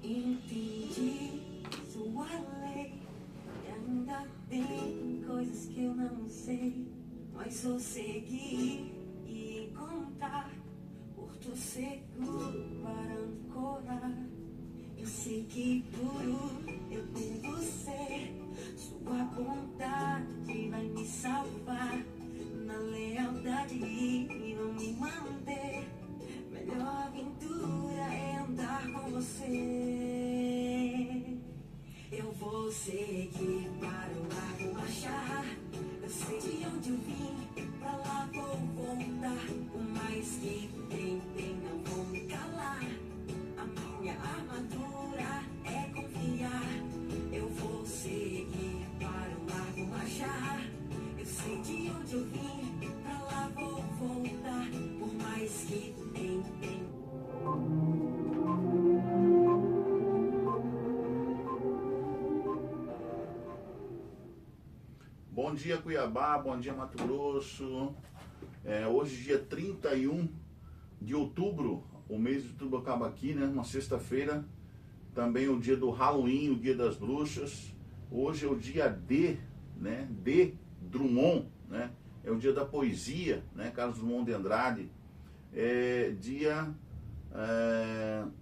Entendi sua lei. E ainda tem coisas que eu não sei, mas sou seguir e contar. Porto seguro para ancorar. Eu sei que tudo eu devo ser. Sua bondade vai me salvar. Na lealdade e não me manter. Melhor aventura é andar com você. Eu vou seguir para o largo marchar. Eu sei de onde eu vim, pra lá vou voltar. Por mais que tentem, não vou me calar. A minha armadura é confiar. Eu vou seguir para o largo marchar. Eu sei de onde eu vim, pra lá vou voltar. Por mais que tentem. Bom dia, Cuiabá, bom dia, Mato Grosso. Hoje, dia 31 de outubro, o mês de outubro acaba aqui, né? Uma sexta-feira, também o dia do Halloween, o dia das bruxas. Hoje é o dia D, né? D. Drummond, né? É o dia da poesia, né? Carlos Drummond de Andrade. É dia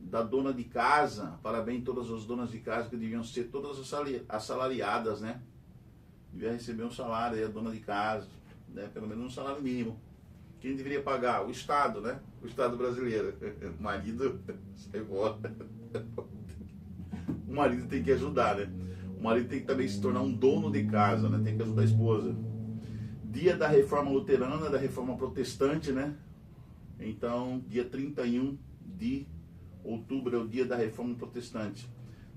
da dona de casa. Parabéns a todas as donas de casa, que deviam ser todas assalariadas, né? Devia receber um salário aí, a dona de casa, né? Pelo menos um salário mínimo. Quem deveria pagar? O Estado, né? O Estado brasileiro. O marido, sai fora. O marido tem que ajudar, né? O marido tem que também se tornar um dono de casa, né? Tem que ajudar a esposa. Dia da Reforma Luterana, da Reforma Protestante, né? Então, dia 31 de outubro é o dia da Reforma Protestante.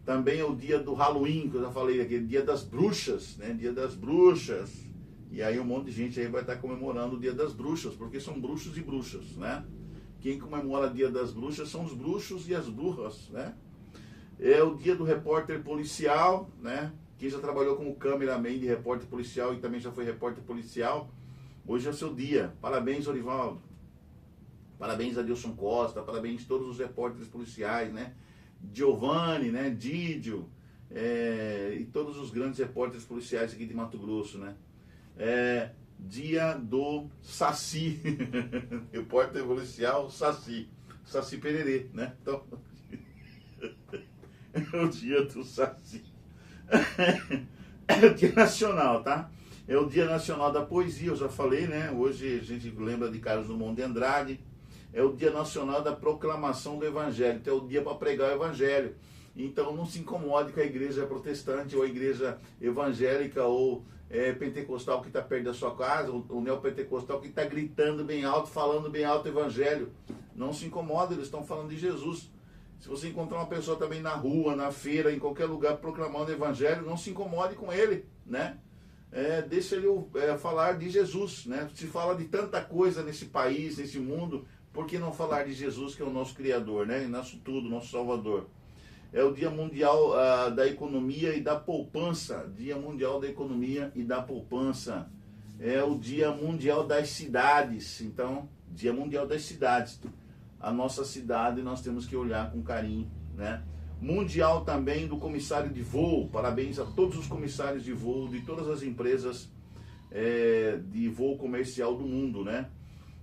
Também é o dia do Halloween, que eu já falei aqui, dia das bruxas, né? Dia das bruxas. E aí um monte de gente aí vai estar comemorando o dia das bruxas, porque são bruxos e bruxas, né? Quem comemora o dia das bruxas são os bruxos e as bruxas, né? É o dia do repórter policial, né? Quem já trabalhou como cameraman de repórter policial e também já foi repórter policial, hoje é o seu dia. Parabéns, Orivaldo. Parabéns a Adilson Costa, parabéns a todos os repórteres policiais, né? Giovanni, né? Didio, e todos os grandes repórteres policiais aqui de Mato Grosso, né? Dia do Saci, repórter policial Saci, Saci Pererê, né? Então, é o dia do Saci. É o dia nacional, tá? É o dia nacional da poesia, eu já falei, né? Hoje a gente lembra de Carlos Drummond de Andrade. É o dia nacional da proclamação do Evangelho. Então é o dia para pregar o Evangelho. Então não se incomode com a igreja protestante ou a igreja evangélica ou pentecostal que está perto da sua casa, o neopentecostal que está gritando bem alto, falando bem alto o Evangelho. Não se incomode, eles estão falando de Jesus. Se você encontrar uma pessoa também na rua, na feira, em qualquer lugar proclamando o Evangelho, não se incomode com ele, né? Deixa ele falar de Jesus, né? Se fala de tanta coisa nesse país, nesse mundo, por que não falar de Jesus, que é o nosso Criador, né? Nosso tudo, nosso Salvador. É o Dia Mundial da Economia e da Poupança. Dia Mundial da Economia e da Poupança. É o Dia Mundial das Cidades. Então, Dia Mundial das Cidades. A nossa cidade nós temos que olhar com carinho, né? Mundial também do comissário de voo. Parabéns a todos os comissários de voo de todas as empresas de voo comercial do mundo, né?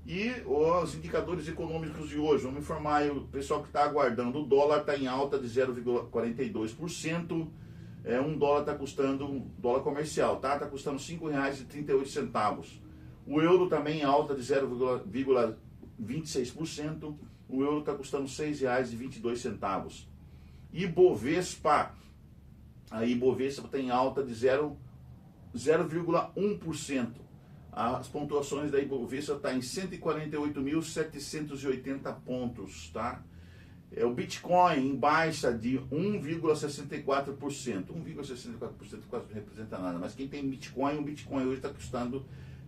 E os indicadores econômicos de hoje, vamos informar aí o pessoal que está aguardando. O dólar está em alta de 0,42%. Um dólar está custando, um dólar comercial, tá? Está custando R$ 5,38. O euro também em alta de 0,26%. O euro está custando R$ 6,22. Ibovespa, a Ibovespa tem alta de 0,1%. As pontuações da Ibovespa estão em 148.780 pontos, tá? O Bitcoin em baixa de 1,64%. 1,64% quase não representa nada, mas quem tem Bitcoin, o Bitcoin hoje está custando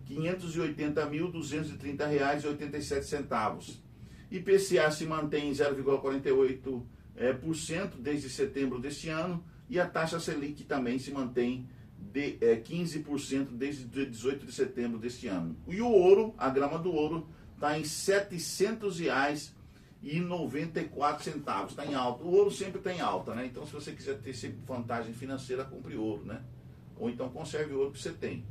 R$ 580.230,87. IPCA se mantém em 0,48% desde setembro deste ano e a taxa Selic também se mantém de 15% desde 18 de setembro deste ano. E o ouro, a grama do ouro, está em R$ 700,25. R$1,94, está em alta. O ouro sempre está em alta, né? Então, se você quiser ter sempre vantagem financeira, compre ouro, né? Ou então conserve o ouro que você tem.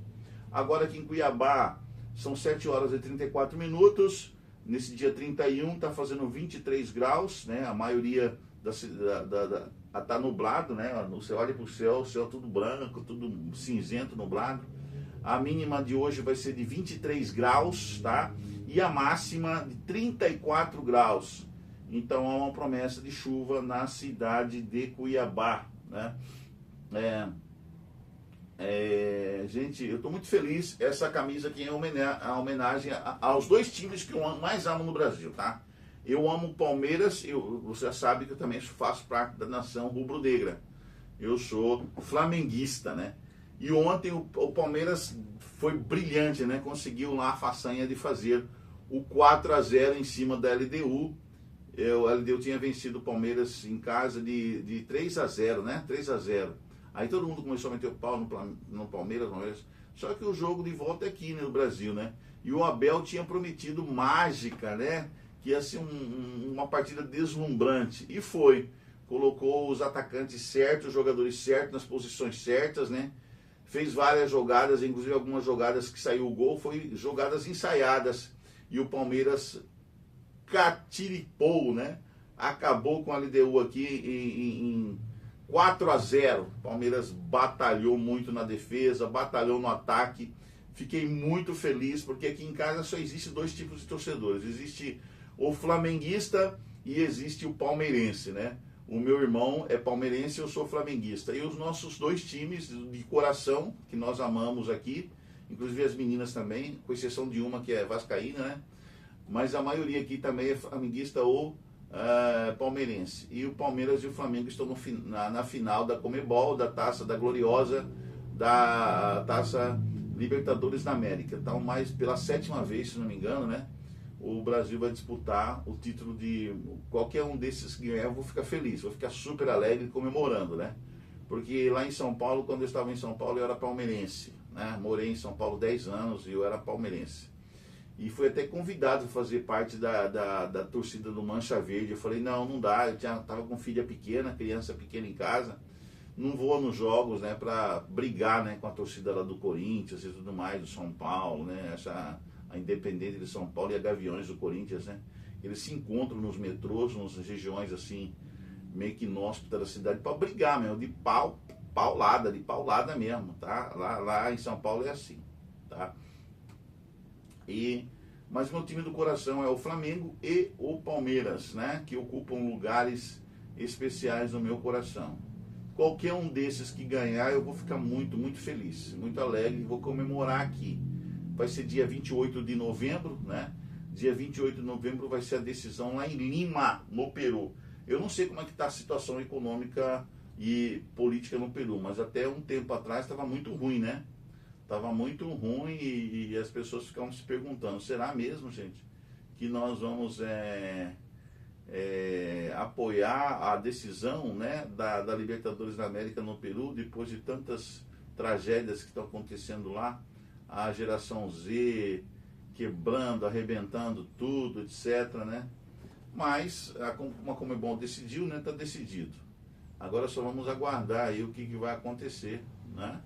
Agora aqui em Cuiabá, são 7 horas e 34 minutos. Nesse dia 31, está fazendo 23 graus, né? A maioria tá nublado, né? Você olha para o céu tudo branco, tudo cinzento, nublado. A mínima de hoje vai ser de 23 graus, tá? E a máxima de 34 graus. Então há uma promessa de chuva na cidade de Cuiabá, né? Gente, eu estou muito feliz. Essa camisa aqui é uma homenagem aos dois times que eu mais amo no Brasil, tá? Eu amo o Palmeiras, você sabe que eu também faço parte da nação rubro-negra. Eu sou flamenguista, né? E ontem o Palmeiras foi brilhante, né? Conseguiu lá a façanha de fazer o 4-0 em cima da LDU. O LDU tinha vencido o Palmeiras em casa de 3-0, né? 3-0. Aí todo mundo começou a meter o pau no Palmeiras. Só que o jogo de volta é aqui, né, no Brasil, né? E o Abel tinha prometido mágica, né? Que ia ser uma partida deslumbrante. E foi. Colocou os atacantes certos, os jogadores certos, nas posições certas, né? Fez várias jogadas, inclusive algumas jogadas que saiu o gol, foi jogadas ensaiadas. E o Palmeiras catiripou, né? Acabou com a LDU aqui em 4-0. Palmeiras batalhou muito na defesa, batalhou no ataque. Fiquei muito feliz, porque aqui em casa só existe dois tipos de torcedores. Existe o flamenguista e existe o palmeirense, né? O meu irmão é palmeirense e eu sou flamenguista. E os nossos dois times de coração, que nós amamos aqui, inclusive as meninas também, com exceção de uma que é vascaína, né? Mas a maioria aqui também é flamenguista ou palmeirense. E o Palmeiras e o Flamengo estão na final da Comebol, da Taça da Gloriosa, da Taça Libertadores da América. Então, mais pela 7ª vez, se não me engano, né? O Brasil vai disputar o título de qualquer um desses que ganhar. Eu vou ficar feliz, vou ficar super alegre comemorando, né? Porque lá em São Paulo, quando eu estava em São Paulo, eu era palmeirense, né? Morei em São Paulo 10 anos e eu era palmeirense. E fui até convidado a fazer parte da torcida do Mancha Verde. Eu falei, não dá, eu estava com filha pequena, criança pequena em casa, não vou nos jogos, né, para brigar, né, com a torcida lá do Corinthians e tudo mais, do São Paulo, né, a Independente de São Paulo e a Gaviões do Corinthians, né, eles se encontram nos metrôs, nas regiões assim, meio que inóspitas da cidade, para brigar mesmo, de paulada mesmo, tá? Lá em São Paulo é assim, tá? Mas meu time do coração é o Flamengo e o Palmeiras, né? Que ocupam lugares especiais no meu coração. Qualquer um desses que ganhar, eu vou ficar muito, muito feliz, muito alegre, vou comemorar aqui. Vai ser dia 28 de novembro, né? Dia 28 de novembro vai ser a decisão lá em Lima, no Peru. Eu não sei como é que está a situação econômica e política no Peru, mas até um tempo atrás estava muito ruim, né? Estava muito ruim e as pessoas ficavam se perguntando, será mesmo, gente, que nós vamos apoiar a decisão, né, da Libertadores da América no Peru, depois de tantas tragédias que estão acontecendo lá, a geração Z quebrando, arrebentando tudo, etc, né? Mas a Comebol decidiu, né, está decidido. Agora só vamos aguardar aí o que vai acontecer, né?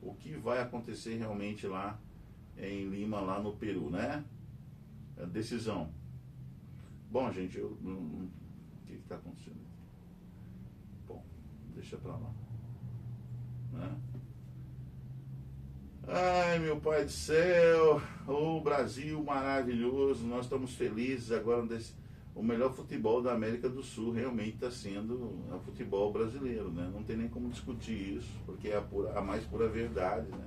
O que vai acontecer realmente lá em Lima, lá no Peru, né? A decisão. Bom, gente, o que está acontecendo? Bom, deixa pra lá, né? Ai, meu pai do céu, o Brasil maravilhoso, nós estamos felizes agora o melhor futebol da América do Sul realmente está sendo o futebol brasileiro, né? Não tem nem como discutir isso, porque é a mais pura verdade, né?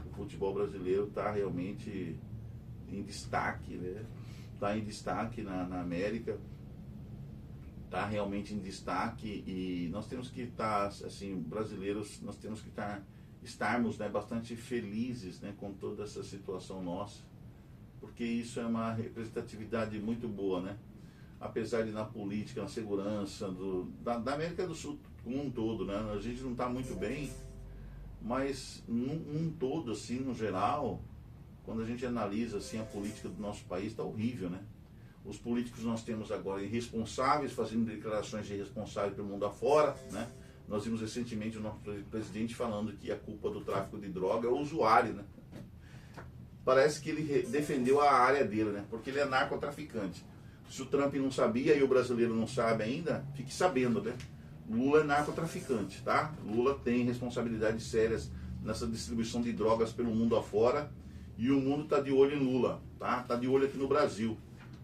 O futebol brasileiro está realmente em destaque, né? Está em destaque na América, está realmente em destaque e nós temos que estar, assim, brasileiros, nós temos que estarmos, né, bastante felizes, né, com toda essa situação nossa, porque isso é uma representatividade muito boa, né? Apesar de na política, na segurança da América do Sul como um todo, né? A gente não está muito bem, mas num todo, assim, no geral, quando a gente analisa assim, a política do nosso país, está horrível, né? Os políticos nós temos agora irresponsáveis, fazendo declarações de irresponsáveis pelo mundo afora, né? Nós vimos recentemente o nosso presidente falando que a culpa do tráfico de droga é o usuário, né? Parece que ele defendeu a área dele, né? Porque ele é narcotraficante. Se o Trump não sabia e o brasileiro não sabe ainda, fique sabendo, né? Lula é narcotraficante, tá? Lula tem responsabilidades sérias nessa distribuição de drogas pelo mundo afora, e o mundo está de olho em Lula, tá? Está de olho aqui no Brasil.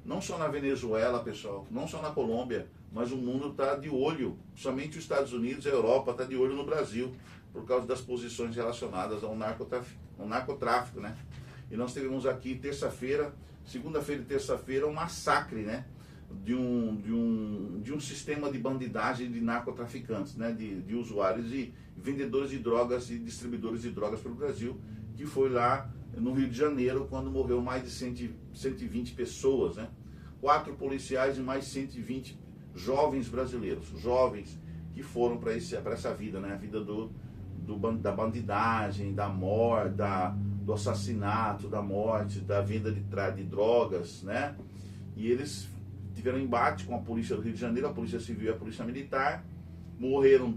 Não só na Venezuela, pessoal, não só na Colômbia, mas o mundo está de olho, somente os Estados Unidos e a Europa está de olho no Brasil, por causa das posições relacionadas ao narcotráfico, né? E nós tivemos aqui terça-feira, segunda-feira e terça-feira, um massacre, né? De um sistema de bandidagem de narcotraficantes, né? De usuários e vendedores de drogas e distribuidores de drogas pelo Brasil, que foi lá no Rio de Janeiro, quando morreu mais de 120 pessoas, né? 4 policiais e mais 120 jovens brasileiros, jovens que foram para essa vida, né? A vida da bandidagem, da morte, do assassinato, da morte, da venda de drogas, né? E eles tiveram embate com a polícia do Rio de Janeiro, a polícia civil e a polícia militar. Morreram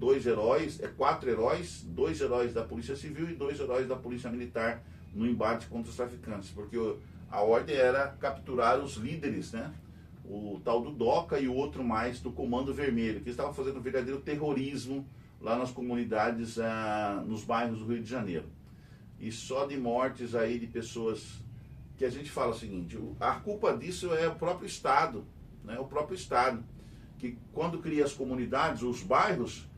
4 heróis, 2 heróis da polícia civil e 2 heróis da polícia militar no embate contra os traficantes, porque a ordem era capturar os líderes, né? O tal do DOCA e o outro mais do Comando Vermelho, que estavam fazendo um verdadeiro terrorismo lá nas comunidades, nos bairros do Rio de Janeiro. E só de mortes aí de pessoas que a gente fala o seguinte, a culpa disso é o próprio Estado, né? O próprio Estado, que quando cria as comunidades, os bairros,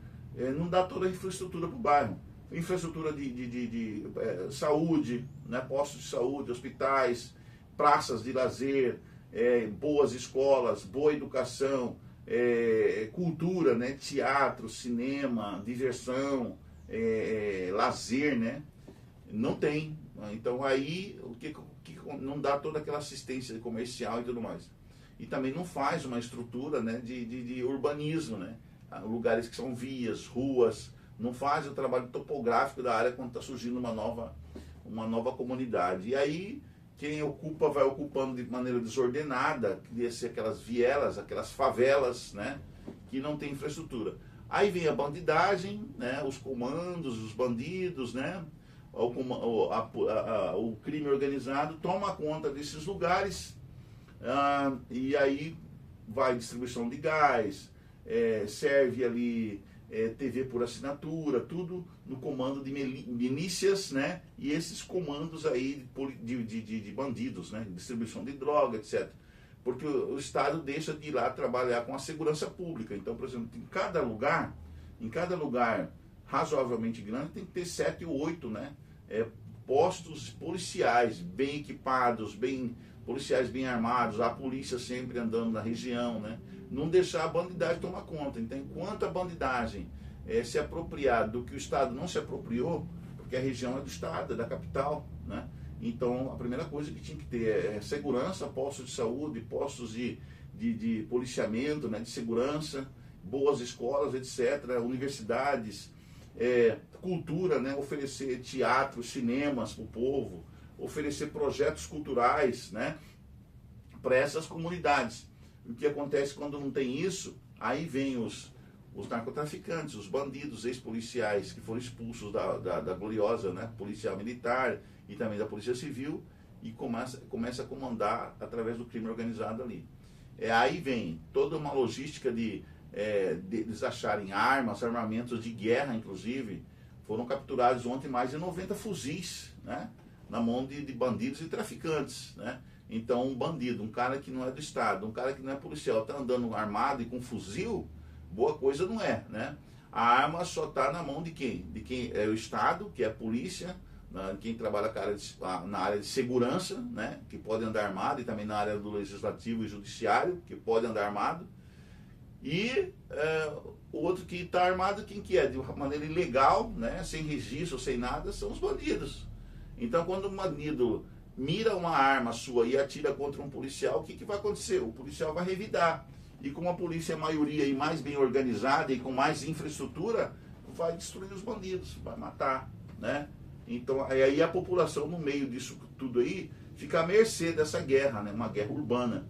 não dá toda a infraestrutura para o bairro. Infraestrutura de saúde, né? Postos de saúde, hospitais, praças de lazer, boas escolas, boa educação, cultura, né? Teatro, cinema, diversão, lazer, né? Não tem. Então aí o que não dá toda aquela assistência comercial e tudo mais. E também não faz uma estrutura, né, de urbanismo, né? Lugares que são vias, ruas, não faz o trabalho topográfico da área quando está surgindo uma nova comunidade. E aí quem ocupa vai ocupando de maneira desordenada, cria ser aquelas vielas, aquelas favelas, né, que não tem infraestrutura. Aí vem a bandidagem, né, os comandos, os bandidos, né, o crime organizado toma conta desses lugares, e aí vai distribuição de gás, serve ali TV por assinatura, tudo no comando de milícias, né? E esses comandos aí de bandidos, né? Distribuição de droga, etc. Porque o Estado deixa de ir lá trabalhar com a segurança pública. Então, por exemplo, em cada lugar razoavelmente grande, tem que ter 7 ou 8, né? Postos policiais bem equipados, policiais bem armados, a polícia sempre andando na região, né? Não deixar a bandidagem tomar conta. Então, enquanto a bandidagem se apropriar do que o Estado não se apropriou, porque a região é do Estado, é da capital, né? Então, a primeira coisa que tinha que ter é segurança, postos de saúde, postos de policiamento, né? De segurança, boas escolas, etc., universidades, cultura, né? Oferecer teatro, cinemas para o povo, oferecer projetos culturais, né? Para essas comunidades. O que acontece quando não tem isso? Aí vem os narcotraficantes, os bandidos, ex-policiais que foram expulsos da gloriosa, né, polícia militar e também da polícia civil, e começa a comandar através do crime organizado ali. Aí vem toda uma logística de eles acharem armas, armamentos de guerra, inclusive. Foram capturados ontem mais de 90 fuzis, né, na mão de bandidos e traficantes, né? Então, um bandido, um cara que não é do Estado, um cara que não é policial, está andando armado e com fuzil, boa coisa não é, né? A arma só está na mão de quem? De quem é o Estado, que é a polícia, quem trabalha na área de segurança, né? Que pode andar armado, e também na área do legislativo e judiciário, que pode andar armado. E o outro que está armado, quem que é? De uma maneira ilegal, né? Sem registro, sem nada, são os bandidos. Então, quando um bandido mira uma arma sua e atira contra um policial, o que vai acontecer? O policial vai revidar. E como a polícia é a maioria e mais bem organizada e com mais infraestrutura, vai destruir os bandidos, vai matar, né? Então, aí a população, no meio disso tudo aí, fica à mercê dessa guerra, né? Uma guerra urbana.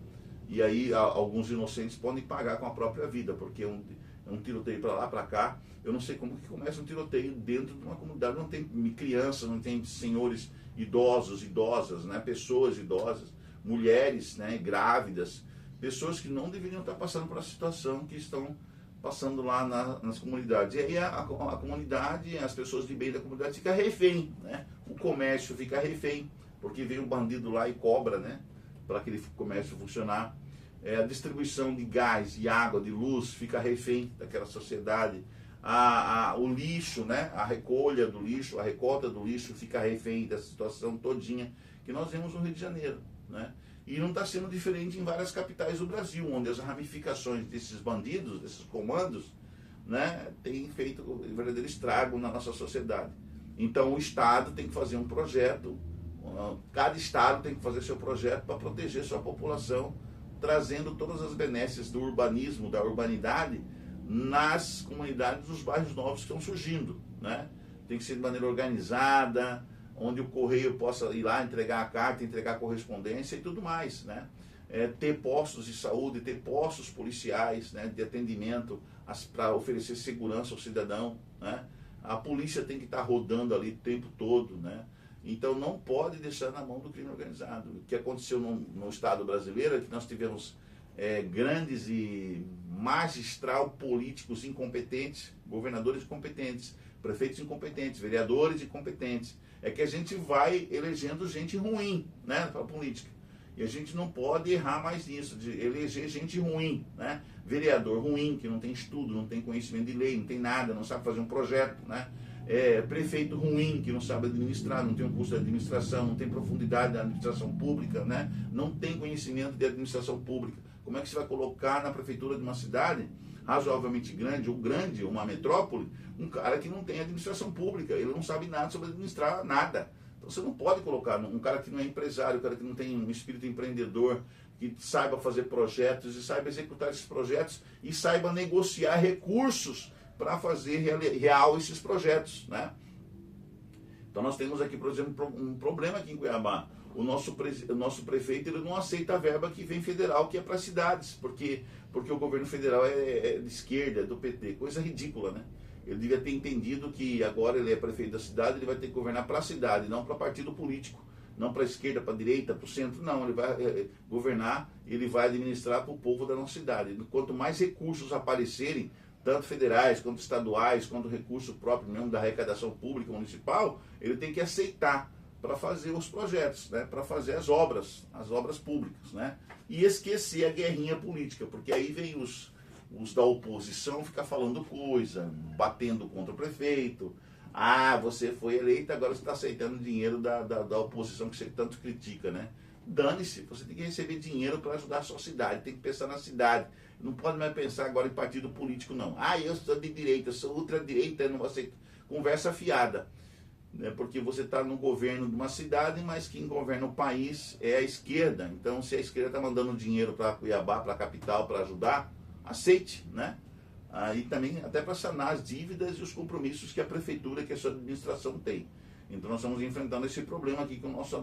E aí alguns inocentes podem pagar com a própria vida, porque é um tiroteio para lá, para cá. Eu não sei como que começa um tiroteio dentro de uma comunidade, não tem crianças, não tem senhores idosos, idosas, né? Pessoas idosas, mulheres, né? Grávidas, pessoas que não deveriam estar passando por a situação que estão passando lá nas comunidades. E aí a comunidade, as pessoas de bem da comunidade ficam refém, né? O comércio fica refém, porque vem um bandido lá e cobra, né? Para aquele comércio funcionar. A distribuição de gás, de água, de luz fica refém daquela sociedade. O lixo, né? A recolha do lixo, a recolta do lixo fica refém dessa situação todinha que nós vemos no Rio de Janeiro, né? E não está sendo diferente em várias capitais do Brasil, onde as ramificações desses bandidos, desses comandos, né, têm feito um verdadeiro estrago na nossa sociedade. Então o Estado tem que fazer um projeto, cada Estado tem que fazer seu projeto para proteger sua população, trazendo todas as benesses do urbanismo, da urbanidade, nas comunidades dos bairros novos que estão surgindo, né? Tem que ser de maneira organizada, onde o correio possa ir lá entregar a carta, entregar a correspondência e tudo mais, né? Ter postos de saúde, ter postos policiais, né, de atendimento para oferecer segurança ao cidadão, né? A polícia tem que estar rodando ali o tempo todo, né? Então não pode deixar na mão do crime organizado. O que aconteceu no Estado brasileiro é que nós tivemos grandes e magistral políticos incompetentes, governadores incompetentes, prefeitos incompetentes, vereadores incompetentes. É que a gente vai elegendo gente ruim, né, para a política. E a gente não pode errar mais nisso, de eleger gente ruim, né? Vereador ruim, que não tem estudo, não tem conhecimento de lei, não tem nada, não sabe fazer um projeto, né? Prefeito ruim, que não sabe administrar, não tem um curso de administração, não tem profundidade da administração pública, né? Não tem conhecimento de administração pública. Como é que você vai colocar na prefeitura de uma cidade razoavelmente grande, uma metrópole, um cara que não tem administração pública, ele não sabe nada sobre administrar nada. Então você não pode colocar um cara que não é empresário, um cara que não tem um espírito empreendedor, que saiba fazer projetos e saiba executar esses projetos e saiba negociar recursos para fazer real esses projetos, né? Então nós temos aqui, por exemplo, um problema aqui em Cuiabá. O nosso prefeito ele não aceita a verba que vem federal, que é para cidades, porque o governo federal é de esquerda, é do PT, coisa ridícula, né? Ele devia ter entendido que agora ele é prefeito da cidade, ele vai ter que governar para a cidade, não para partido político, não para a esquerda, para a direita, para o centro, não, ele vai governar, ele vai administrar para o povo da nossa cidade. Quanto mais recursos aparecerem, tanto federais, quanto estaduais, quanto recurso próprio mesmo da arrecadação pública municipal, ele tem que aceitar para fazer os projetos, né, para fazer as obras públicas, né, e esquecer a guerrinha política, porque aí vem os da oposição ficar falando coisa, batendo contra o prefeito. Ah, você foi eleito, agora você está aceitando dinheiro da oposição que você tanto critica, né? Dane-se, você tem que receber dinheiro para ajudar a sua cidade, tem que pensar na cidade. Não pode mais pensar agora em partido político, não. Ah, eu sou de direita, eu sou ultradireita, não vou ser conversa fiada. Né? Porque você está no governo de uma cidade, mas quem governa o país é a esquerda. Então, se a esquerda está mandando dinheiro para Cuiabá, para a capital, para ajudar, aceite, né? E também até para sanar as dívidas e os compromissos que a prefeitura, que a sua administração tem. Então nós estamos enfrentando esse problema aqui com o nosso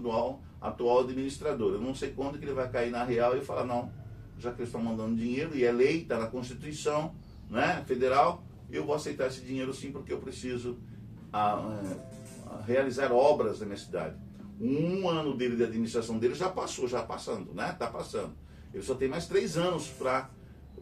atual administrador. Eu não sei quando que ele vai cair na real e falar, não, já que eles estão mandando dinheiro e é lei, está na Constituição, né, federal, eu vou aceitar esse dinheiro sim, porque eu preciso realizar obras na minha cidade. Um ano dele de administração dele já passou, já passando, né? Está passando. Ele só tem mais 3 anos para...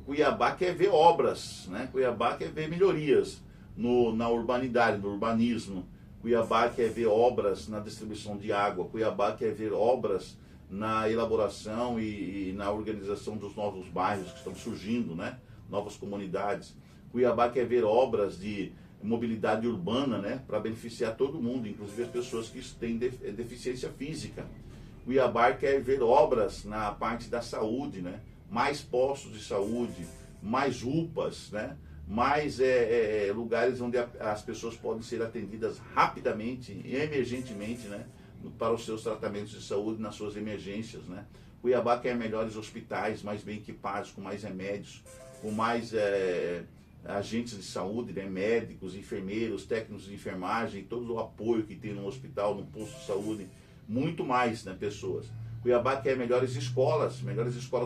Cuiabá quer ver obras, né? Cuiabá quer ver melhorias na urbanidade, no urbanismo. Cuiabá quer ver obras na distribuição de água. Cuiabá quer ver obras na elaboração e na organização dos novos bairros que estão surgindo, né? Novas comunidades. Cuiabá quer ver obras de mobilidade urbana, né? Para beneficiar todo mundo, inclusive as pessoas que têm deficiência física. Cuiabá quer ver obras na parte da saúde, né? Mais postos de saúde, mais UPAs, né? Mais lugares onde as pessoas podem ser atendidas rapidamente e emergentemente, né? Para os seus tratamentos de saúde nas suas emergências, né? Cuiabá quer melhores hospitais, mais bem equipados, com mais remédios, com mais agentes de saúde, né? Médicos, enfermeiros, técnicos de enfermagem, todo o apoio que tem no hospital, no posto de saúde, muito mais, né, pessoas. Cuiabá quer melhores escolas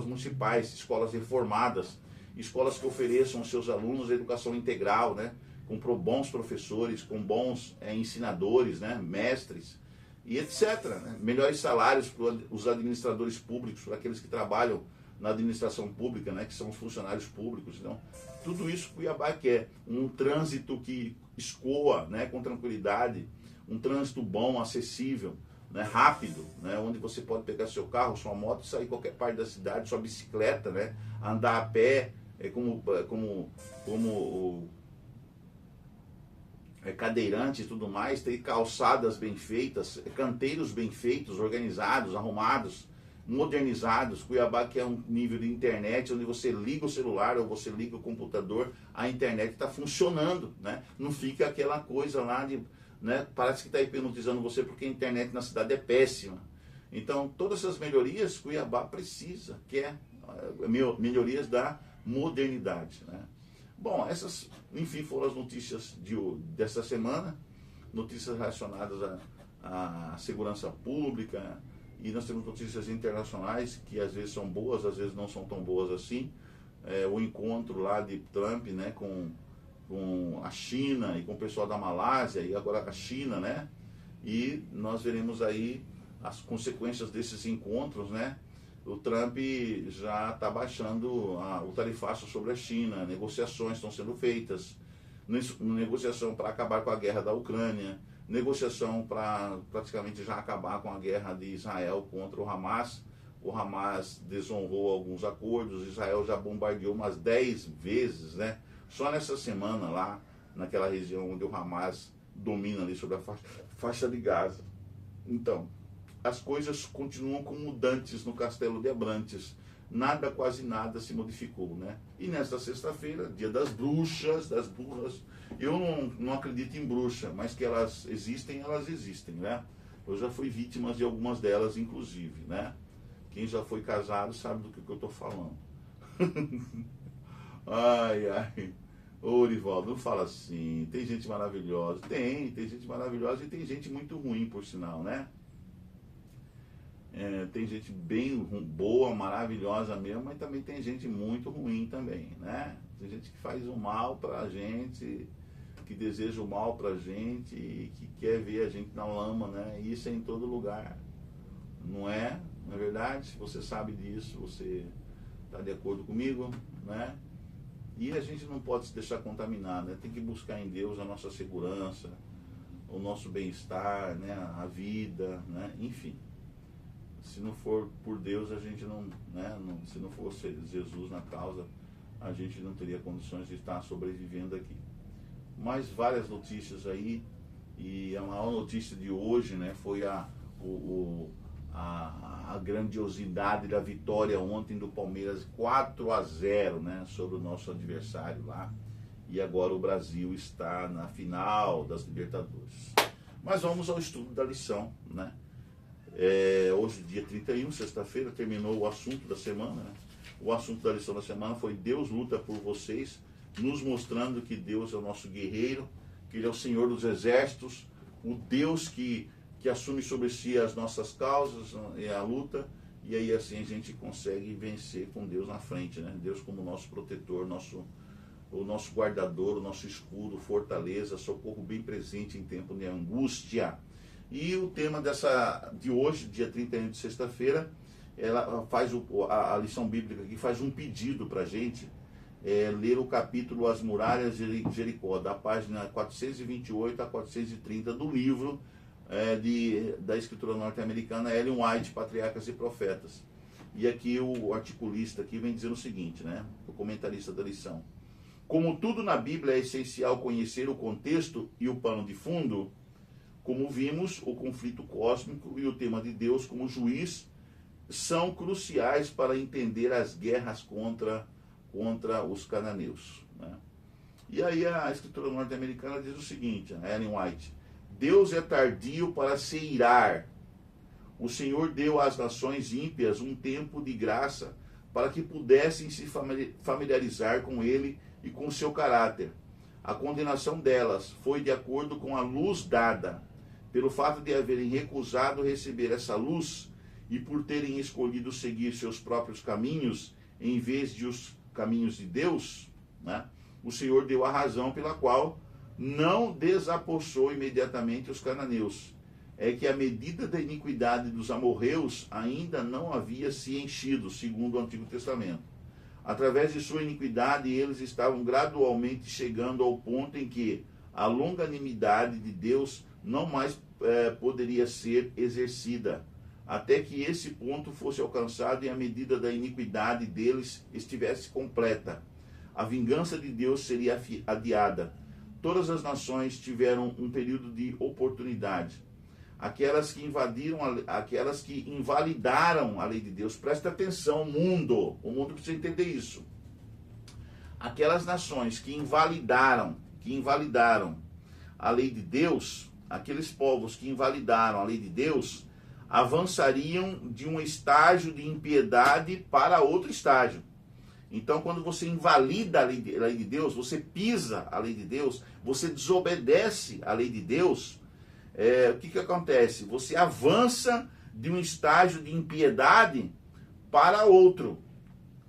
municipais, escolas reformadas, escolas que ofereçam aos seus alunos educação integral, né? Com bons professores, com bons ensinadores, né? Mestres, e etc. Né? Melhores salários para os administradores públicos, para aqueles que trabalham na administração pública, né? Que são os funcionários públicos. Então, tudo isso Cuiabá quer. Um trânsito que escoa, né? Com tranquilidade, um trânsito bom, acessível, né, rápido, né, onde você pode pegar seu carro, sua moto e sair em qualquer parte da cidade, sua bicicleta, né, andar a pé, cadeirante e tudo mais, ter calçadas bem feitas, canteiros bem feitos, organizados, arrumados, modernizados. Cuiabá que é um nível de internet onde você liga o celular ou você liga o computador, a internet está funcionando, né, não fica aquela coisa lá de... Né? Parece que está hipnotizando você porque a internet na cidade é péssima. Então, todas essas melhorias, Cuiabá precisa, quer melhorias da modernidade. Né? Bom, essas, enfim, foram as notícias dessa semana, notícias relacionadas à segurança pública, e nós temos notícias internacionais que às vezes são boas, às vezes não são tão boas assim. O encontro lá de Trump, né, com a China e com o pessoal da Malásia e agora com a China, né? E nós veremos aí as consequências desses encontros, né? O Trump já está baixando o tarifaço sobre a China, negociações estão sendo feitas, negociação para acabar com a guerra da Ucrânia, negociação para praticamente já acabar com a guerra de Israel contra o Hamas. O Hamas desonrou alguns acordos, Israel já bombardeou umas 10 vezes, né? Só nessa semana lá, naquela região onde o Hamas domina ali sobre a faixa de Gaza. Então, as coisas continuam como dantes no castelo de Abrantes. Nada, quase nada se modificou, né? E nesta sexta-feira, dia das bruxas, das burras, eu não acredito em bruxa, mas que elas existem, né? Eu já fui vítima de algumas delas, inclusive, né? Quem já foi casado sabe do que eu estou falando. Ai, ai. Ô, Rivaldo, não fala assim. Tem gente maravilhosa. Tem gente maravilhosa e tem gente muito ruim, por sinal, né? Tem gente bem boa, maravilhosa mesmo, mas também tem gente muito ruim também, né? Tem gente que faz o mal pra gente, que deseja o mal pra gente e que quer ver a gente na lama, né? E isso é em todo lugar. Não é? Não é verdade? Se você sabe disso, você está de acordo comigo, né? E a gente não pode se deixar contaminar, né? Tem que buscar em Deus a nossa segurança, o nosso bem-estar, né? A vida, né? Enfim. Se não for por Deus, a gente não, né? Se não fosse Jesus na causa, a gente não teria condições de estar sobrevivendo aqui. Mas várias notícias aí, e a maior notícia de hoje, né? Foi a grandiosidade da vitória ontem do Palmeiras 4-0, né, sobre o nosso adversário lá. E agora o Brasil está na final das Libertadores. Mas vamos ao estudo da lição, né? Hoje, dia 31, sexta-feira, terminou o assunto da semana, né? O assunto da lição da semana foi Deus luta por vocês, nos mostrando que Deus é o nosso guerreiro, que Ele é o Senhor dos exércitos, o Deus que assume sobre si as nossas causas e a luta, e aí assim a gente consegue vencer com Deus na frente, né? Deus como nosso protetor, o nosso guardador, o nosso escudo, fortaleza, socorro bem presente em tempo de angústia. E o tema de hoje, dia 31 de sexta-feira, ela faz a lição bíblica aqui, faz um pedido para a gente, ler o capítulo As Muralhas de Jericó, da página 428 a 430 do livro da escritura norte-americana Ellen White, Patriarcas e Profetas. E aqui o articulista aqui vem dizendo o seguinte, né? O comentarista da lição. Como tudo na Bíblia é essencial conhecer o contexto e o pano de fundo, como vimos, o conflito cósmico e o tema de Deus como juiz são cruciais para entender as guerras contra os cananeus, né? E aí a escritura norte-americana diz o seguinte, a Ellen White: Deus é tardio para se irar. O Senhor deu às nações ímpias um tempo de graça para que pudessem se familiarizar com Ele e com seu caráter. A condenação delas foi de acordo com a luz dada. Pelo fato de haverem recusado receber essa luz, e por terem escolhido seguir seus próprios caminhos em vez de os caminhos de Deus, né, o Senhor deu a razão pela qual não desapossou imediatamente os cananeus. É que a medida da iniquidade dos amorreus ainda não havia se enchido, segundo o Antigo Testamento. Através de sua iniquidade, eles estavam gradualmente chegando ao ponto em que a longanimidade de Deus não mais poderia ser exercida, até que esse ponto fosse alcançado e a medida da iniquidade deles estivesse completa. A vingança de Deus seria adiada. Todas as nações tiveram um período de oportunidade. Aquelas que invalidaram a lei de Deus. Presta atenção, o mundo precisa entender isso. Aquelas nações que invalidaram a lei de Deus, aqueles povos que invalidaram a lei de Deus, avançariam de um estágio de impiedade para outro estágio. Então, quando você invalida a lei de Deus, você pisa a lei de Deus, você desobedece a lei de Deus, o que acontece? Você avança de um estágio de impiedade para outro,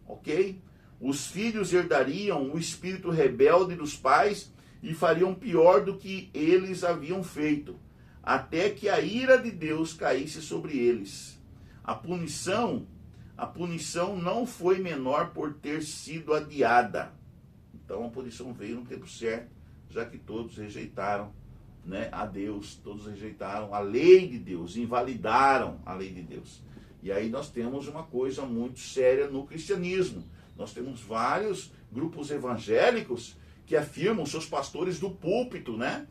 ok? Os filhos herdariam o espírito rebelde dos pais e fariam pior do que eles haviam feito, até que a ira de Deus caísse sobre eles. A punição não foi menor por ter sido adiada. Então a punição veio no tempo certo, já que todos rejeitaram, né, a Deus, todos rejeitaram a lei de Deus, invalidaram a lei de Deus. E aí nós temos uma coisa muito séria no cristianismo. Nós temos vários grupos evangélicos que afirmam, seus pastores do púlpito, né,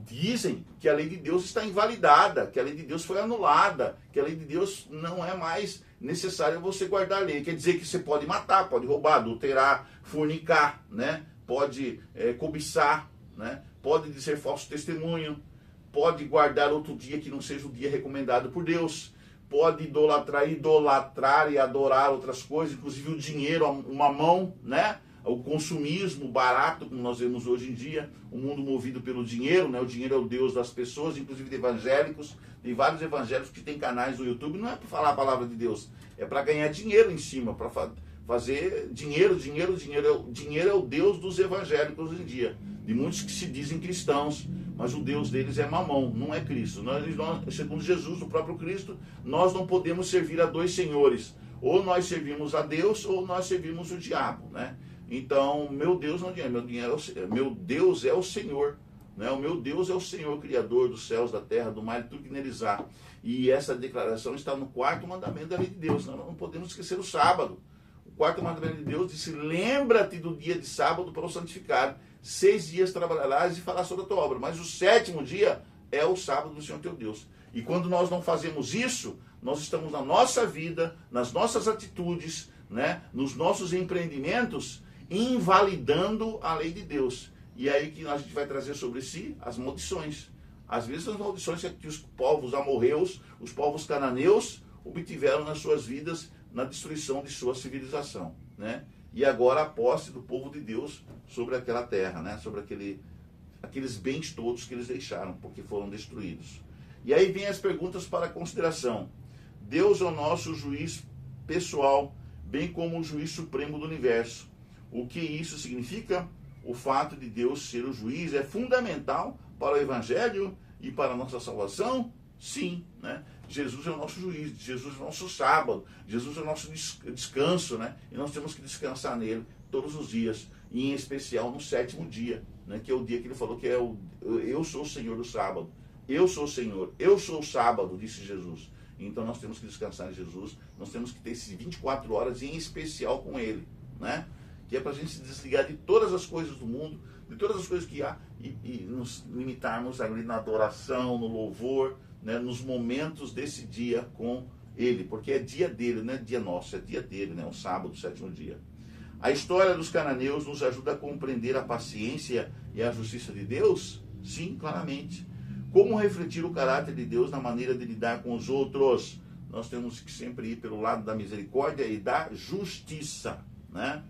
dizem que a lei de Deus está invalidada, que a lei de Deus foi anulada, que a lei de Deus não é mais necessária você guardar a lei. Quer dizer que você pode matar, pode roubar, adulterar, fornicar, né, pode cobiçar, né, pode dizer falso testemunho, pode guardar outro dia que não seja o dia recomendado por Deus, pode idolatrar e adorar outras coisas, inclusive o dinheiro, o mamão, né? O consumismo barato, como nós vemos hoje em dia, o mundo movido pelo dinheiro, né? O dinheiro é o Deus das pessoas, inclusive de evangélicos. Tem vários evangélicos que têm canais no YouTube, não é para falar a palavra de Deus, é para ganhar dinheiro em cima, para fazer dinheiro. Dinheiro é o Deus dos evangélicos hoje em dia, de muitos que se dizem cristãos, mas o Deus deles é Mamão, não é Cristo. Nós, segundo Jesus, o próprio Cristo, nós não podemos servir a dois senhores. Ou nós servimos a Deus, ou nós servimos o diabo, né? Então, meu Deus não é dinheiro, meu Deus é o Senhor, né? O meu Deus é o Senhor, Criador dos céus, da terra, do mar e tudo que neles há. E essa declaração está no 4º mandamento da lei de Deus. Nós não podemos esquecer o sábado. O 4º mandamento de Deus disse: lembra-te do dia de sábado para o santificar. 6 dias trabalharás e farás toda a tua obra, mas o 7º dia é o sábado do Senhor teu Deus. E quando nós não fazemos isso, nós estamos na nossa vida, nas nossas atitudes, né, nos nossos empreendimentos, invalidando a lei de Deus. E aí que a gente vai trazer sobre si as maldições. Às vezes as maldições que os povos amorreus, os povos cananeus, obtiveram nas suas vidas na destruição de sua civilização, né? E agora a posse do povo de Deus sobre aquela terra, né? Sobre aqueles bens todos que eles deixaram, porque foram destruídos. E aí vem as perguntas para consideração. Deus é o nosso juiz pessoal, bem como o juiz supremo do universo. O que isso significa? O fato de Deus ser o juiz é fundamental para o evangelho e para a nossa salvação? Sim, né? Jesus é o nosso juiz, Jesus é o nosso sábado, Jesus é o nosso descanso, né? E nós temos que descansar nele todos os dias, e em especial no 7º dia, né? Que é o dia que ele falou que é eu sou o Senhor do sábado, eu sou o Senhor, eu sou o sábado, disse Jesus. Então nós temos que descansar em Jesus, nós temos que ter esses 24 horas em especial com ele, né? Que é para a gente se desligar de todas as coisas do mundo, de todas as coisas que há, e nos limitarmos ali na adoração, no louvor, né, nos momentos desse dia com ele, porque é dia dele, não é dia nosso, é dia dele, né, o sábado, o 7º dia. A história dos cananeus nos ajuda a compreender a paciência e a justiça de Deus? Sim, claramente. Como refletir o caráter de Deus na maneira de lidar com os outros? Nós temos que sempre ir pelo lado da misericórdia e da justiça, né?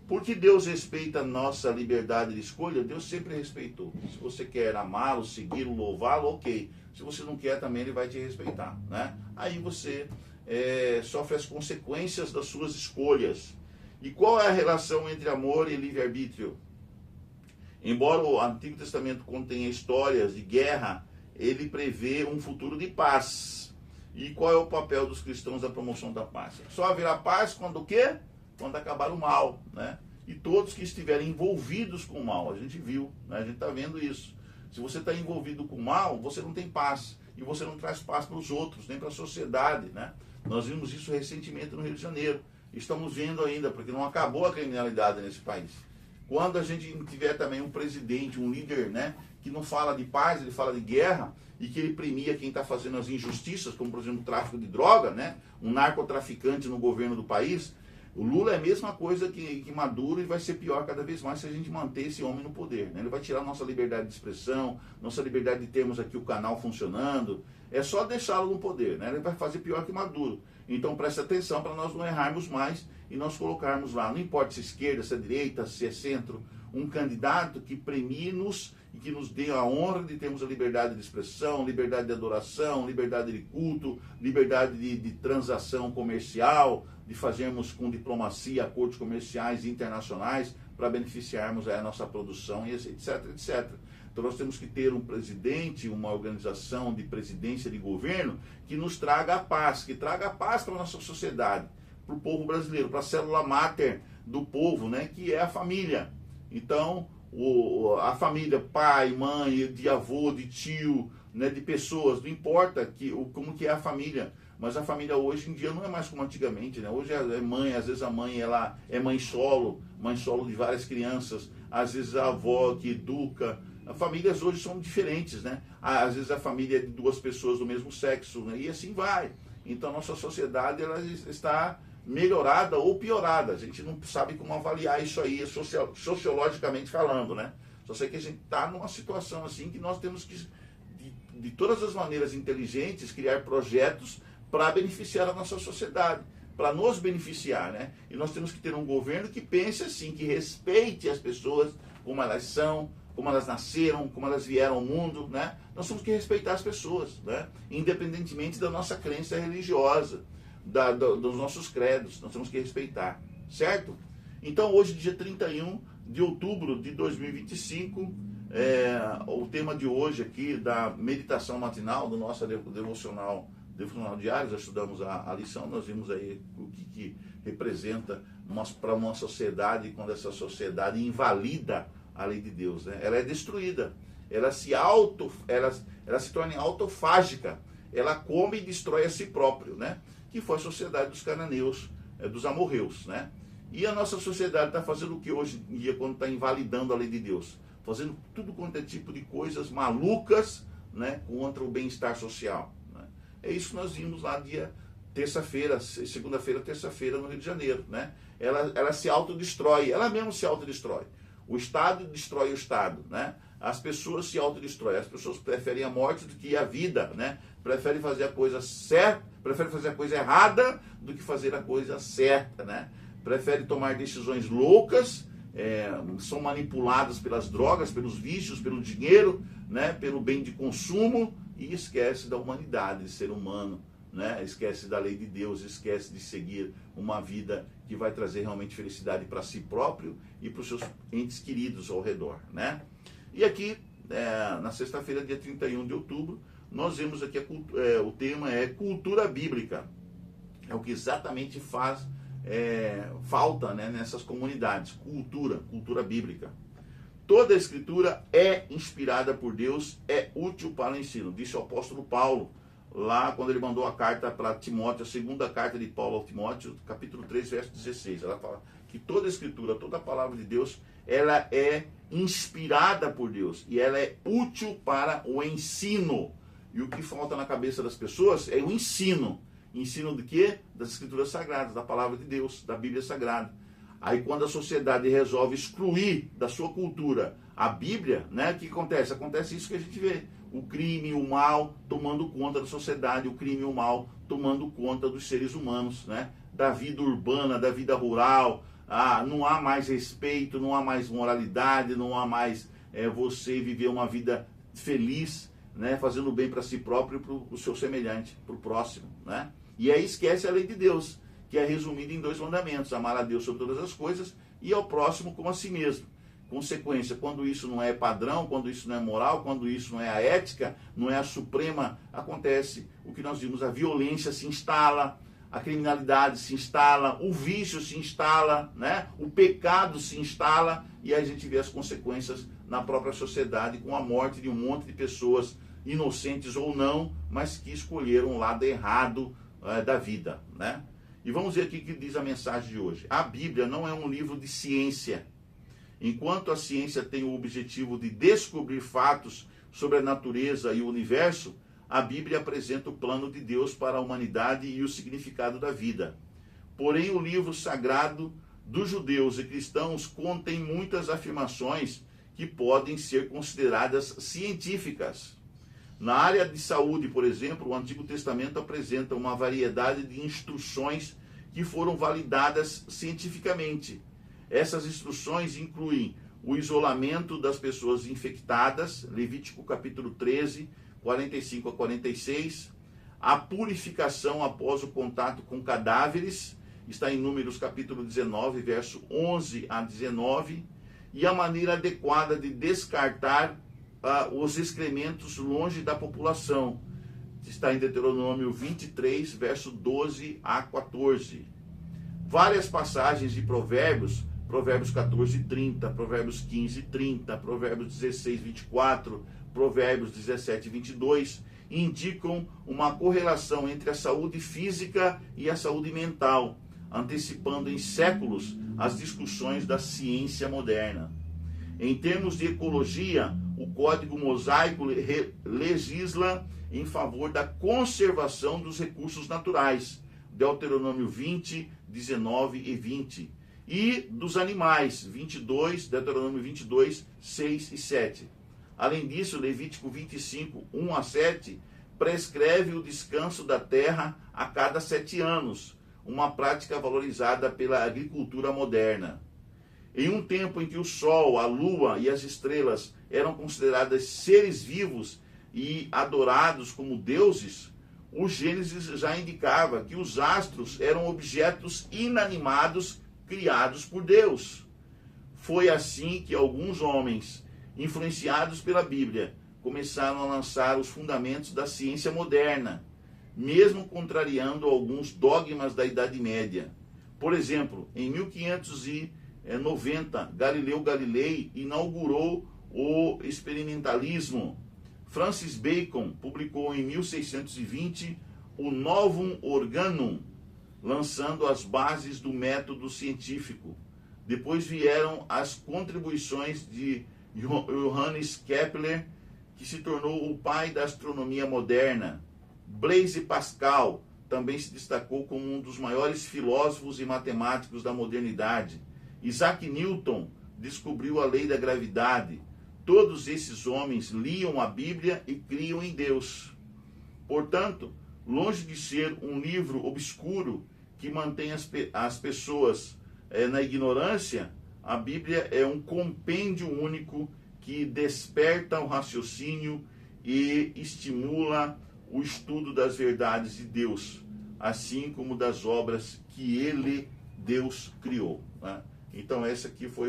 Porque Deus respeita a nossa liberdade de escolha, Deus sempre respeitou. Se você quer amá-lo, segui-lo, louvá-lo, ok. Se você não quer, também ele vai te respeitar, né? aí você sofre as consequências das suas escolhas. E qual é a relação entre amor e livre-arbítrio? Embora o Antigo Testamento contenha histórias de guerra, ele prevê um futuro de paz. E qual é o papel dos cristãos na promoção da paz? Só haverá paz quando o quê? Quando acabar o mal, né? E todos que estiverem envolvidos com o mal, a gente viu, né? A gente está vendo isso. Se você está envolvido com o mal, você não tem paz. E você não traz paz para os outros, nem para a sociedade, né? Nós vimos isso recentemente no Rio de Janeiro. Estamos vendo ainda, porque não acabou a criminalidade nesse país. Quando a gente tiver também um presidente, um líder, né, que não fala de paz, ele fala de guerra, e que ele premia quem está fazendo as injustiças, como por exemplo o tráfico de droga, né, um narcotraficante no governo do país, o Lula é a mesma coisa que Maduro, e vai ser pior cada vez mais se a gente manter esse homem no poder, né? Ele vai tirar nossa liberdade de expressão, nossa liberdade de termos aqui o canal funcionando. É só deixá-lo no poder, né? Ele vai fazer pior que Maduro. Então preste atenção para nós não errarmos mais e nós colocarmos lá, não importa se é esquerda, se é direita, se é centro, um candidato que premie-nos e que nos dê a honra de termos a liberdade de expressão, liberdade de adoração, liberdade de culto, liberdade de transação comercial, de fazermos com diplomacia acordos comerciais internacionais para beneficiarmos a nossa produção, e etc, etc. Então nós temos que ter um presidente, uma organização de presidência de governo que nos traga a paz, que traga a paz para a nossa sociedade, para o povo brasileiro, para a célula máter do povo, né, que é a família. Então, a família, pai, mãe, de avô, de tio, né, de pessoas, não importa como que é a família, mas a família hoje em dia não é mais como antigamente, né? Hoje é mãe, às vezes a mãe ela é mãe solo de várias crianças, às vezes a avó que educa. As famílias hoje são diferentes, né? Às vezes a família é de duas pessoas do mesmo sexo, né? E assim vai. Então nossa sociedade ela está melhorada ou piorada. A gente não sabe como avaliar isso aí sociologicamente falando, né? Só sei que a gente está numa situação assim que nós temos que, de todas as maneiras inteligentes, criar projetos para beneficiar a nossa sociedade, para nos beneficiar, né? E nós temos que ter um governo que pense assim, que respeite as pessoas como elas são, como elas nasceram, como elas vieram ao mundo, né? Nós temos que respeitar as pessoas, né? Independentemente da nossa crença religiosa, dos nossos credos, nós temos que respeitar, certo? Então hoje, dia 31 de outubro de 2025, o tema de hoje aqui da meditação matinal, do nosso devocional diário, já estudamos a lição, nós vimos aí o que representa para uma sociedade, quando essa sociedade invalida a lei de Deus, né? Ela é destruída, ela se torna autofágica, ela come e destrói a si próprio, né? Que foi a sociedade dos cananeus, dos amorreus, né? E a nossa sociedade está fazendo o que hoje em dia, quando está invalidando a lei de Deus? Fazendo tudo quanto é tipo de coisas malucas, né, contra o bem-estar social, né? É isso que nós vimos lá dia segunda-feira, terça-feira no Rio de Janeiro, né? Ela se autodestrói, ela mesma se autodestrói. O Estado destrói o Estado, né? As pessoas se autodestroem, as pessoas preferem a morte do que a vida, né? Preferem fazer a coisa certa, preferem fazer a coisa errada do que fazer a coisa certa, né? Preferem tomar decisões loucas, são manipuladas pelas drogas, pelos vícios, pelo dinheiro, né? Pelo bem de consumo, e esquece da humanidade, de ser humano, né? Esquece da lei de Deus, esquece de seguir uma vida que vai trazer realmente felicidade para si próprio e para os seus entes queridos ao redor, né? E aqui, na sexta-feira, dia 31 de outubro, nós vemos aqui o tema é cultura bíblica. É o que exatamente faz falta, né, nessas comunidades, cultura bíblica. Toda a escritura é inspirada por Deus, é útil para o ensino, disse o apóstolo Paulo, lá quando ele mandou a carta para Timóteo, a segunda carta de Paulo ao Timóteo, capítulo 3, verso 16. Ela fala que toda a escritura, toda a palavra de Deus, ela é inspirada por Deus e ela é útil para o ensino. E o que falta na cabeça das pessoas é o ensino. Ensino do quê? Das escrituras sagradas, da palavra de Deus, da Bíblia Sagrada. Aí quando a sociedade resolve excluir da sua cultura a Bíblia, né, o que acontece? Acontece isso que a gente vê. O crime e o mal tomando conta da sociedade, o crime e o mal tomando conta dos seres humanos, né? Da vida urbana, da vida rural. Não há mais respeito, não há mais moralidade, não há mais você viver uma vida feliz, né, fazendo bem para si próprio e para o seu semelhante, para o próximo, né? E aí esquece a lei de Deus, que é resumida em 2 mandamentos: amar a Deus sobre todas as coisas e ao próximo como a si mesmo. Consequência, quando isso não é padrão, quando isso não é moral, quando isso não é a ética, não é a suprema, acontece o que nós vimos: a violência se instala, a criminalidade se instala, o vício se instala, né? O pecado se instala, e aí a gente vê as consequências na própria sociedade, com a morte de um monte de pessoas, inocentes ou não, mas que escolheram o lado errado da vida, né? E vamos ver aqui o que diz a mensagem de hoje. A Bíblia não é um livro de ciência. Enquanto a ciência tem o objetivo de descobrir fatos sobre a natureza e o universo, a Bíblia apresenta o plano de Deus para a humanidade e o significado da vida. Porém, o livro sagrado dos judeus e cristãos contém muitas afirmações que podem ser consideradas científicas. Na área de saúde, por exemplo, o Antigo Testamento apresenta uma variedade de instruções que foram validadas cientificamente. Essas instruções incluem o isolamento das pessoas infectadas, Levítico capítulo 13, 45 a 46, a purificação após o contato com cadáveres, está em Números capítulo 19, verso 11 a 19, e a maneira adequada de descartar os excrementos longe da população, está em Deuteronômio 23, verso 12 a 14. Várias passagens de Provérbios 14, 30, Provérbios 15, 30, Provérbios 16, 24, Provérbios 17, 22, indicam uma correlação entre a saúde física e a saúde mental, antecipando em séculos as discussões da ciência moderna. Em termos de ecologia, o Código Mosaico legisla em favor da conservação dos recursos naturais, Deuteronômio 20, 19 e 20, e dos animais, Deuteronômio 22, 6 e 7. Além disso, Levítico 25, 1 a 7, prescreve o descanso da terra a cada 7 anos, uma prática valorizada pela agricultura moderna. Em um tempo em que o Sol, a Lua e as estrelas eram consideradas seres vivos e adorados como deuses, o Gênesis já indicava que os astros eram objetos inanimados criados por Deus. Foi assim que alguns homens, influenciados pela Bíblia, começaram a lançar os fundamentos da ciência moderna, mesmo contrariando alguns dogmas da Idade Média. Por exemplo, em 1590, Galileu Galilei inaugurou o experimentalismo. Francis Bacon publicou em 1620 o Novum Organum, lançando as bases do método científico. Depois vieram as contribuições de Johannes Kepler, que se tornou o pai da astronomia moderna. Blaise Pascal também se destacou como um dos maiores filósofos e matemáticos da modernidade. Isaac Newton descobriu a lei da gravidade. Todos esses homens liam a Bíblia e criam em Deus. Portanto, longe de ser um livro obscuro que mantém as pessoas na ignorância, a Bíblia é um compêndio único que desperta o raciocínio e estimula o estudo das verdades de Deus, assim como das obras que Ele, Deus, criou, né? Então essa aqui foi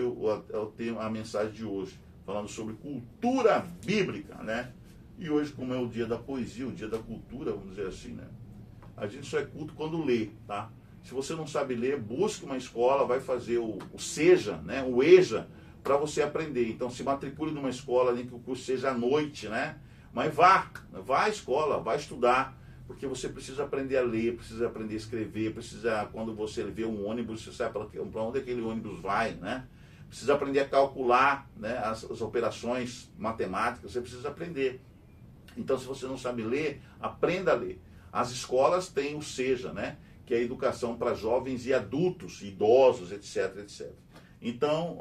a mensagem de hoje, falando sobre cultura bíblica, né? E hoje, como é o dia da poesia, o dia da cultura, vamos dizer assim, né? A gente só é culto quando lê, tá? Se você não sabe ler, busque uma escola, vai fazer o SEJA, né? O EJA, para você aprender. Então se matricule numa escola, nem que o curso seja à noite, né? Mas vá à escola, vá estudar, porque você precisa aprender a ler, precisa aprender a escrever, precisa, quando você vê um ônibus, você sabe para onde aquele ônibus vai, né? Precisa aprender a calcular, né, as operações matemáticas, você precisa aprender. Então, se você não sabe ler, aprenda a ler. As escolas têm o SEJA, né, que é a educação para jovens e adultos, idosos, etc, etc. Então,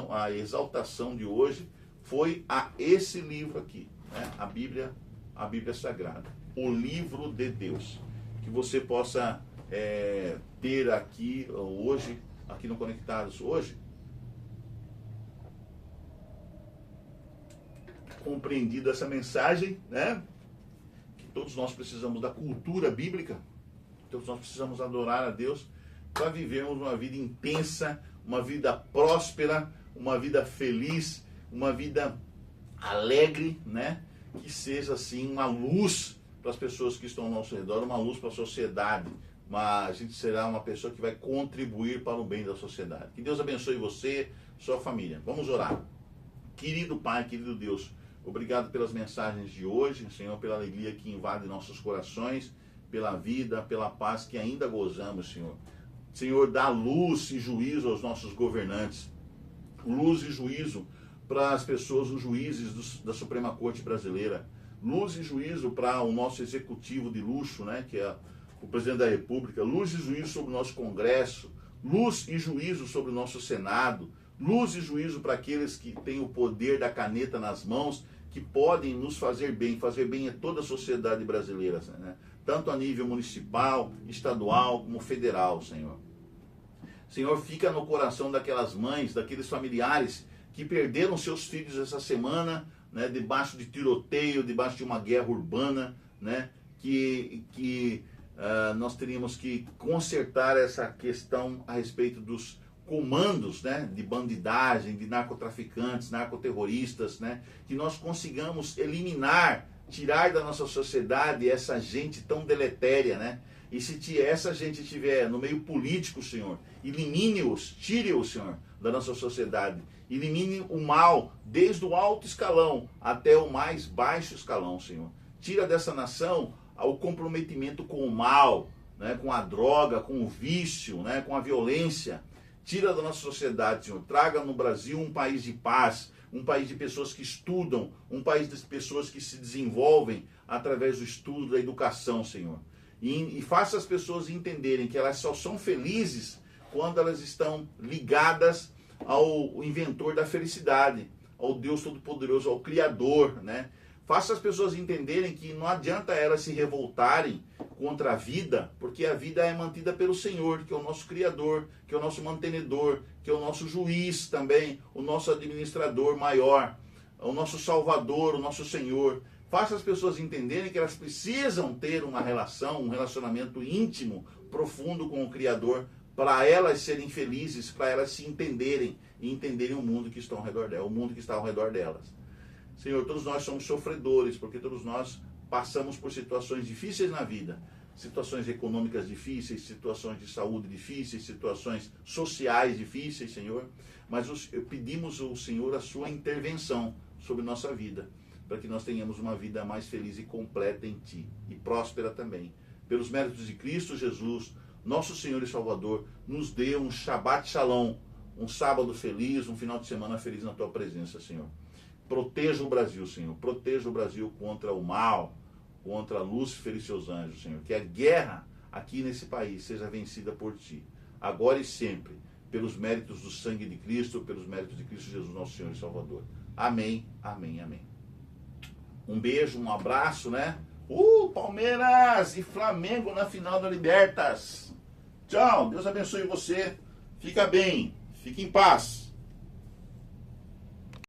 a exaltação de hoje foi a esse livro aqui, né, a Bíblia Sagrada, o livro de Deus. Que você possa ter aqui hoje, aqui no Conectados hoje, compreendido essa mensagem, né? Que todos nós precisamos da cultura bíblica, todos nós precisamos adorar a Deus para vivermos uma vida intensa, uma vida próspera, uma vida feliz, uma vida alegre, né? Que seja assim uma luz para as pessoas que estão ao nosso redor, uma luz para a sociedade. A gente será uma pessoa que vai contribuir para o bem da sociedade. Que Deus abençoe você, sua família. Vamos orar. Querido Pai, querido Deus, obrigado pelas mensagens de hoje, Senhor, pela alegria que invade nossos corações, pela vida, pela paz que ainda gozamos, Senhor. Senhor, dá luz e juízo aos nossos governantes. Luz e juízo para as pessoas, os juízes da Suprema Corte Brasileira. Luz e juízo para o nosso executivo de luxo, né, que é o presidente da República. Luz e juízo sobre o nosso Congresso. Luz e juízo sobre o nosso Senado. Luz e juízo para aqueles que têm o poder da caneta nas mãos, que podem nos fazer bem a toda a sociedade brasileira, né? Tanto a nível municipal, estadual, como federal, Senhor. Senhor, fica no coração daquelas mães, daqueles familiares que perderam seus filhos essa semana, né, debaixo de tiroteio, debaixo de uma guerra urbana, né, que nós teríamos que consertar essa questão a respeito dos comandos, né, de bandidagem, de narcotraficantes, narcoterroristas, né, que nós consigamos eliminar, tirar da nossa sociedade essa gente tão deletéria, né? E se essa gente estiver no meio político, Senhor, elimine-os, tire-os, Senhor, da nossa sociedade. Elimine o mal, desde o alto escalão até o mais baixo escalão, Senhor. Tira dessa nação o comprometimento com o mal, né, com a droga, com o vício, né, com a violência. Tira da nossa sociedade, Senhor. Traga no Brasil um país de paz, um país de pessoas que estudam, um país de pessoas que se desenvolvem através do estudo, da educação, Senhor. E faça as pessoas entenderem que elas só são felizes quando elas estão ligadas ao inventor da felicidade, ao Deus Todo-Poderoso, ao Criador, né? Faça as pessoas entenderem que não adianta elas se revoltarem contra a vida, porque a vida é mantida pelo Senhor, que é o nosso Criador, que é o nosso mantenedor, que é o nosso juiz também, o nosso administrador maior, o nosso Salvador, o nosso Senhor. Faça as pessoas entenderem que elas precisam ter uma relação, um relacionamento íntimo, profundo com o Criador, para elas serem felizes, para elas se entenderem e entenderem o mundo que está ao redor delas, o mundo que está ao redor delas. Senhor, todos nós somos sofredores, porque todos nós passamos por situações difíceis na vida, situações econômicas difíceis, situações de saúde difíceis, situações sociais difíceis, Senhor, mas pedimos ao Senhor a sua intervenção sobre nossa vida, para que nós tenhamos uma vida mais feliz e completa em Ti, e próspera também. Pelos méritos de Cristo Jesus, nosso Senhor e Salvador, nos dê um Shabbat Shalom, um sábado feliz, um final de semana feliz na Tua presença, Senhor. Proteja o Brasil, Senhor. Proteja o Brasil contra o mal, contra Lúcifer e seus anjos, Senhor. Que a guerra aqui nesse país seja vencida por Ti, agora e sempre, pelos méritos do sangue de Cristo, pelos méritos de Cristo Jesus, nosso Senhor e Salvador. Amém, amém, amém. Um beijo, um abraço, né? Palmeiras e Flamengo na final da Libertas. Tchau, Deus abençoe você. Fica bem, fique em paz.